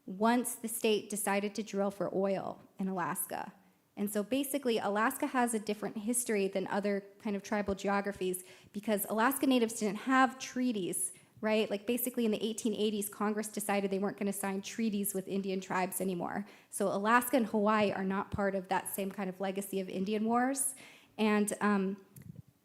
once the state decided to drill for oil in Alaska. And so basically, Alaska has a different history than other kind of tribal geographies because Alaska Natives didn't have treaties, right? Like basically in the 1880s, Congress decided they weren't going to sign treaties with Indian tribes anymore. So Alaska and Hawaii are not part of that same kind of legacy of Indian wars. And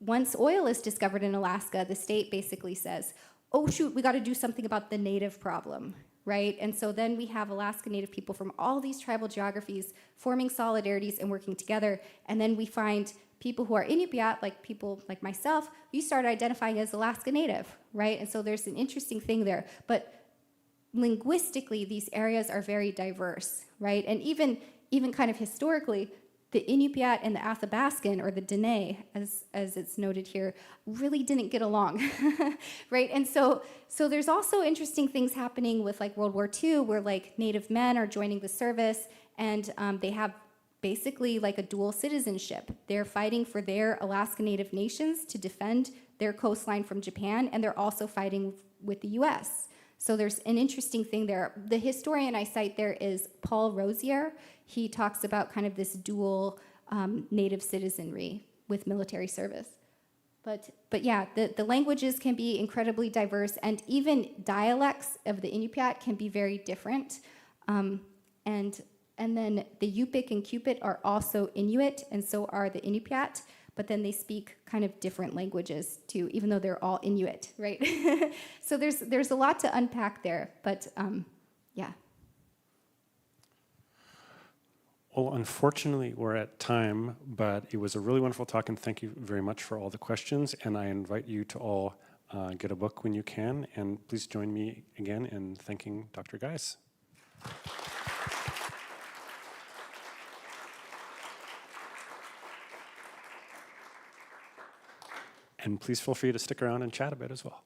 once oil is discovered in Alaska, the state basically says, oh shoot, we got to do something about the native problem, right? And so then we have Alaska Native people from all these tribal geographies forming solidarities and working together. And then we find people who are Inupiat, like people like myself, we start identifying as Alaska Native, right? And so there's an interesting thing there. But linguistically, these areas are very diverse, right? And even kind of historically, the Inupiat and the Athabaskan, or the Dene, as it's noted here, really didn't get along, right? And so there's also interesting things happening with like World War II, where like Native men are joining the service, and they have basically like a dual citizenship. They're fighting for their Alaska Native nations to defend their coastline from Japan, and they're also fighting with the U.S. So there's an interesting thing there. The historian I cite there is Paul Rosier. He talks about kind of this dual Native citizenry with military service. But yeah, the languages can be incredibly diverse, and even dialects of the Inupiat can be very different. And then the Yupik and Cupit are also Inuit, and so are the Inupiat, but then they speak kind of different languages too, even though they're all Inuit, right? So there's a lot to unpack there, but yeah. Well, unfortunately, we're at time, but it was a really wonderful talk, and thank you very much for all the questions. And I invite you to all get a book when you can, and please join me again in thanking Dr. Guise. And please feel free to stick around and chat a bit as well.